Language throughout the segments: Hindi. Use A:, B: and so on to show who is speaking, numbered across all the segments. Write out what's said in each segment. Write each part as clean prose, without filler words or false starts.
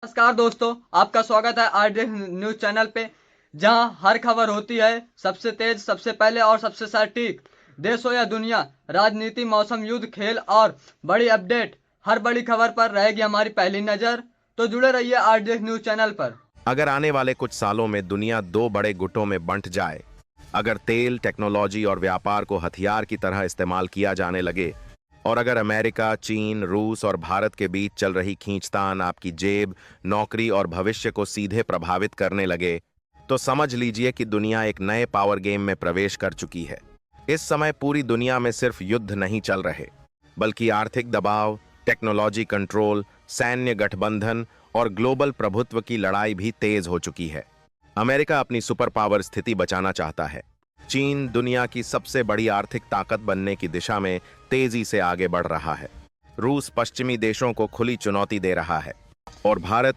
A: नमस्कार दोस्तों, आपका स्वागत है आरजे न्यूज चैनल पे। जहां हर खबर होती है सबसे तेज, सबसे पहले और सबसे सटीक। देश हो या दुनिया, राजनीति, मौसम, युद्ध, खेल और बड़ी अपडेट, हर बड़ी खबर पर रहेगी हमारी पहली नजर। तो जुड़े रहिए आरजे न्यूज चैनल पर।
B: अगर आने वाले कुछ सालों में दुनिया दो बड़े गुटों में बंट जाए, अगर तेल, टेक्नोलॉजी और व्यापार को हथियार की तरह इस्तेमाल किया जाने लगे, और अगर अमेरिका, चीन, रूस और भारत के बीच चल रही खींचतान आपकी जेब, नौकरी और भविष्य को सीधे प्रभावित करने लगे, तो समझ लीजिए कि दुनिया एक नए पावर गेम में प्रवेश कर चुकी है। इस समय पूरी दुनिया में सिर्फ युद्ध नहीं चल रहे, बल्कि आर्थिक दबाव, टेक्नोलॉजी कंट्रोल, सैन्य गठबंधन और ग्लोबल प्रभुत्व की लड़ाई भी तेज हो चुकी है। अमेरिका अपनी सुपर पावर स्थिति बचाना चाहता है। चीन दुनिया की सबसे बड़ी आर्थिक ताकत बनने की दिशा में तेजी से आगे बढ़ रहा है। रूस पश्चिमी देशों को खुली चुनौती दे रहा है। और भारत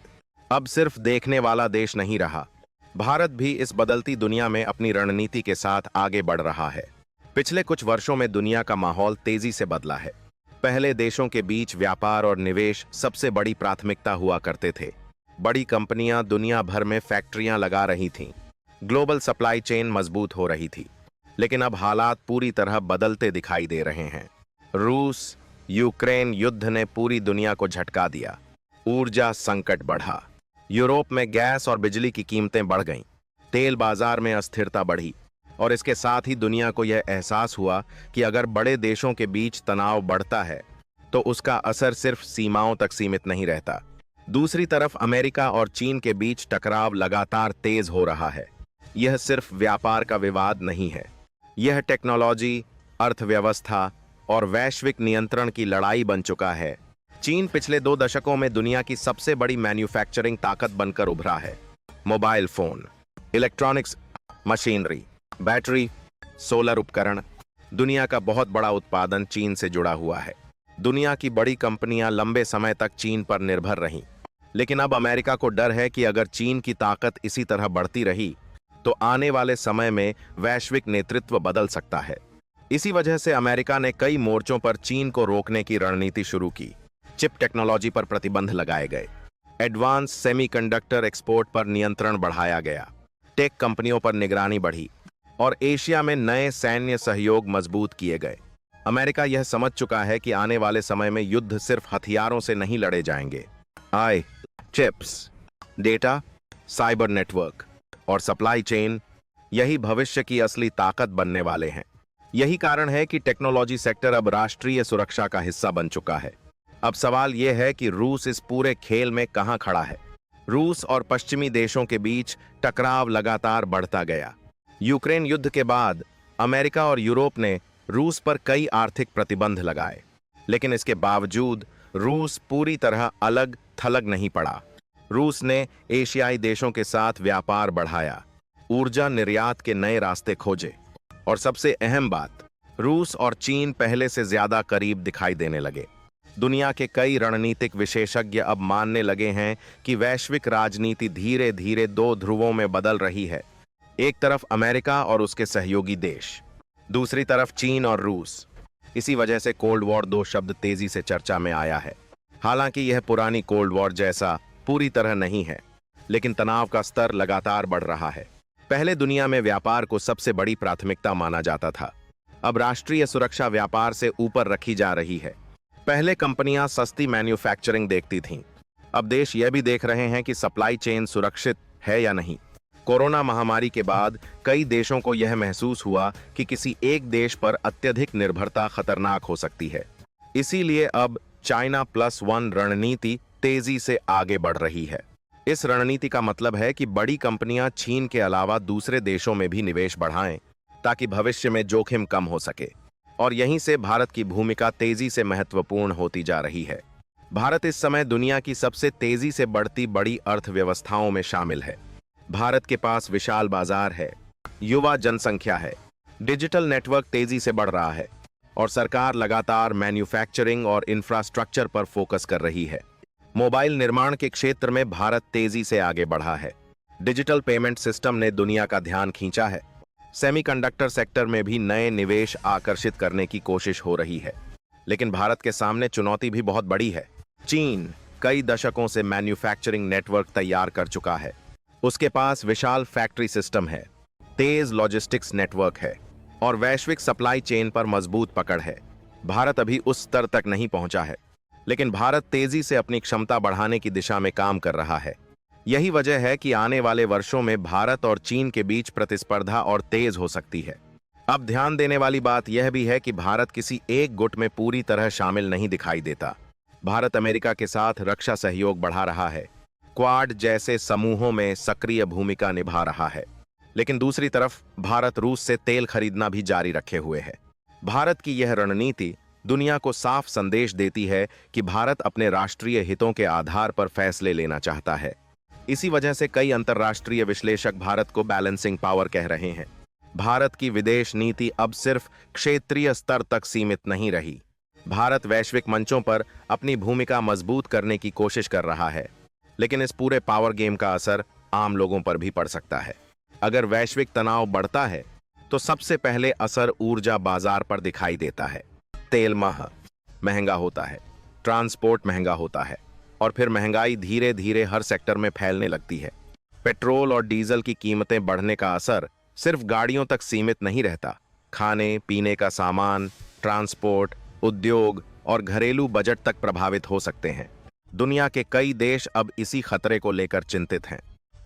B: अब सिर्फ देखने वाला देश नहीं रहा। भारत भी इस बदलती दुनिया में अपनी रणनीति के साथ आगे बढ़ रहा है। पिछले कुछ वर्षों में दुनिया का माहौल तेजी से बदला है। पहले देशों के बीच व्यापार और निवेश सबसे बड़ी प्राथमिकता हुआ करते थे। बड़ी कंपनियां दुनिया भर में फैक्ट्रियां लगा रही थीं। ग्लोबल सप्लाई चेन मजबूत हो रही थी। लेकिन अब हालात पूरी तरह बदलते दिखाई दे रहे हैं। रूस यूक्रेन युद्ध ने पूरी दुनिया को झटका दिया। ऊर्जा संकट बढ़ा। यूरोप में गैस और बिजली की कीमतें बढ़ गईं। तेल बाजार में अस्थिरता बढ़ी। और इसके साथ ही दुनिया को यह एहसास हुआ कि अगर बड़े देशों के बीच तनाव बढ़ता है तो उसका असर सिर्फ सीमाओं तक सीमित नहीं रहता। दूसरी तरफ अमेरिका और चीन के बीच टकराव लगातार तेज हो रहा है। यह सिर्फ व्यापार का विवाद नहीं है, यह टेक्नोलॉजी, अर्थव्यवस्था और वैश्विक नियंत्रण की लड़ाई बन चुका है। चीन पिछले 2 दशकों में दुनिया की सबसे बड़ी मैन्युफैक्चरिंग ताकत बनकर उभरा है। Mobile phone, electronics machinery, battery, solar उपकरण, दुनिया का बहुत बड़ा उत्पादन चीन से जुड़ा हुआ है। दुनिया की बड़ी कंपनियां लंबे समय तक चीन पर निर्भर रहीं। लेकिन अब अमेरिका को डर है कि अगर चीन की ताकत इसी तरह बढ़ती रही तो आने वाले समय में वैश्विक नेतृत्व बदल सकता है। इसी वजह से अमेरिका ने कई मोर्चों पर चीन को रोकने की रणनीति शुरू की। चिप टेक्नोलॉजी पर प्रतिबंध लगाए गए। एडवांस सेमीकंडक्टर एक्सपोर्ट पर नियंत्रण बढ़ाया गया। टेक कंपनियों पर निगरानी बढ़ी। और एशिया में नए सैन्य सहयोग मजबूत किए गए। अमेरिका यह समझ चुका है कि आने वाले समय में युद्ध सिर्फ हथियारों से नहीं लड़े जाएंगे। आई चिप्स, डेटा, साइबर नेटवर्क और सप्लाई चेन, यही भविष्य की असली ताकत बनने वाले हैं। यही कारण है कि टेक्नोलॉजी सेक्टर अब राष्ट्रीय सुरक्षा का हिस्सा बन चुका है। अब सवाल यह है कि रूस इस पूरे खेल में कहां खड़ा है। रूस और पश्चिमी देशों के बीच टकराव लगातार बढ़ता गया। यूक्रेन युद्ध के बाद अमेरिका और यूरोप ने रूस पर कई आर्थिक प्रतिबंध लगाए। लेकिन इसके बावजूद रूस पूरी तरह अलग थलग नहीं पड़ा। रूस ने एशियाई देशों के साथ व्यापार बढ़ाया, ऊर्जा निर्यात के नए रास्ते खोजे और सबसे अहम बात, रूस और चीन पहले से ज्यादा करीब दिखाई देने लगे। दुनिया के कई रणनीतिक विशेषज्ञ अब मानने लगे हैं कि वैश्विक राजनीति धीरे धीरे 2 ध्रुवों में बदल रही है। एक तरफ अमेरिका और उसके सहयोगी देश, दूसरी तरफ चीन और रूस। इसी वजह से कोल्ड वॉर 2 शब्द तेजी से चर्चा में आया है। हालांकि यह पुरानी कोल्ड वॉर जैसा पूरी तरह नहीं है, लेकिन तनाव का स्तर लगातार बढ़ रहा है। पहले दुनिया में व्यापार को सबसे बड़ी प्राथमिकता माना जाता था। अब राष्ट्रीय सुरक्षा व्यापार से ऊपर रखी जा रही है। पहले कंपनियां सस्ती मैन्युफैक्चरिंग देखती थीं। अब देश यह भी देख रहे हैं कि सप्लाई चेन सुरक्षित है या नहीं। कोरोना महामारी के बाद कई देशों को यह महसूस हुआ कि किसी एक देश पर अत्यधिक निर्भरता खतरनाक हो सकती है। इसीलिए अब चाइना प्लस 1 रणनीति तेजी से आगे बढ़ रही है। इस रणनीति का मतलब है कि बड़ी कंपनियां चीन के अलावा दूसरे देशों में भी निवेश बढ़ाएं, ताकि भविष्य में जोखिम कम हो सके। और यहीं से भारत की भूमिका तेजी से महत्वपूर्ण होती जा रही है। भारत इस समय दुनिया की सबसे तेजी से बढ़ती बड़ी अर्थव्यवस्थाओं में शामिल है। भारत के पास विशाल बाजार है, युवा जनसंख्या है, डिजिटल नेटवर्क तेजी से बढ़ रहा है और सरकार लगातार मैन्युफैक्चरिंग और इंफ्रास्ट्रक्चर पर फोकस कर रही है। मोबाइल निर्माण के क्षेत्र में भारत तेजी से आगे बढ़ा है। डिजिटल पेमेंट सिस्टम ने दुनिया का ध्यान खींचा है। सेमीकंडक्टर सेक्टर में भी नए निवेश आकर्षित करने की कोशिश हो रही है। लेकिन भारत के सामने चुनौती भी बहुत बड़ी है। चीन कई दशकों से मैन्युफैक्चरिंग नेटवर्क तैयार कर चुका है। उसके पास विशाल फैक्ट्री सिस्टम है, तेज लॉजिस्टिक्स नेटवर्क है और वैश्विक सप्लाई चेन पर मजबूत पकड़ है। भारत अभी उस स्तर तक नहीं पहुंचा है, लेकिन भारत तेजी से अपनी क्षमता बढ़ाने की दिशा में काम कर रहा है। यही वजह है कि आने वाले वर्षों में भारत और चीन के बीच प्रतिस्पर्धा और तेज हो सकती है। अब ध्यान देने वाली बात यह भी है कि भारत किसी एक गुट में पूरी तरह शामिल नहीं दिखाई देता। भारत अमेरिका के साथ रक्षा सहयोग बढ़ा रहा है, क्वाड जैसे समूहों में सक्रिय भूमिका निभा रहा है, लेकिन दूसरी तरफ भारत रूस से तेल खरीदना भी जारी रखे हुए है। भारत की यह रणनीति दुनिया को साफ संदेश देती है कि भारत अपने राष्ट्रीय हितों के आधार पर फैसले लेना चाहता है। इसी वजह से कई अंतर्राष्ट्रीय विश्लेषक भारत को बैलेंसिंग पावर कह रहे हैं। भारत की विदेश नीति अब सिर्फ क्षेत्रीय स्तर तक सीमित नहीं रही। भारत वैश्विक मंचों पर अपनी भूमिका मजबूत करने की कोशिश कर रहा है, लेकिन इस पूरे पावर गेम का असर आम लोगों पर भी पड़ सकता है। अगर वैश्विक तनाव बढ़ता है तो सबसे पहले असर ऊर्जा बाजार पर दिखाई देता है। तेल महंगा होता है, ट्रांसपोर्ट महंगा होता है और फिर महंगाई धीरे धीरे हर सेक्टर में फैलने लगती है। पेट्रोल और डीजल की कीमतें बढ़ने का असर सिर्फ गाड़ियों तक सीमित नहीं रहता। खाने पीने का सामान, ट्रांसपोर्ट, उद्योग और घरेलू बजट तक प्रभावित हो सकते हैं। दुनिया के कई देश अब इसी खतरे को लेकर चिंतित हैं।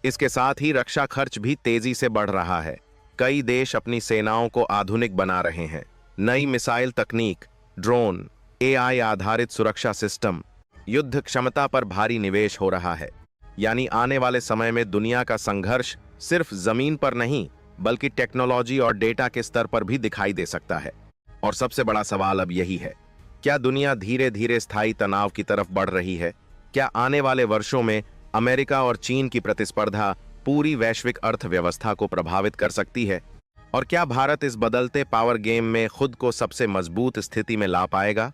B: इसके साथ ही रक्षा खर्च भी तेजी से बढ़ रहा है। कई देश अपनी सेनाओं को आधुनिक बना रहे हैं। नई मिसाइल तकनीक, ड्रोन, एआई आधारित सुरक्षा सिस्टम, युद्ध क्षमता पर भारी निवेश हो रहा है। यानी आने वाले समय में दुनिया का संघर्ष सिर्फ जमीन पर नहीं बल्कि टेक्नोलॉजी और डेटा के स्तर पर भी दिखाई दे सकता है। और सबसे बड़ा सवाल अब यही है, क्या दुनिया धीरे धीरे स्थायी तनाव की तरफ बढ़ रही है? क्या आने वाले वर्षों में अमेरिका और चीन की प्रतिस्पर्धा पूरी वैश्विक अर्थव्यवस्था को प्रभावित कर सकती है? और क्या भारत इस बदलते पावर गेम में खुद को सबसे मजबूत स्थिति में ला पाएगा?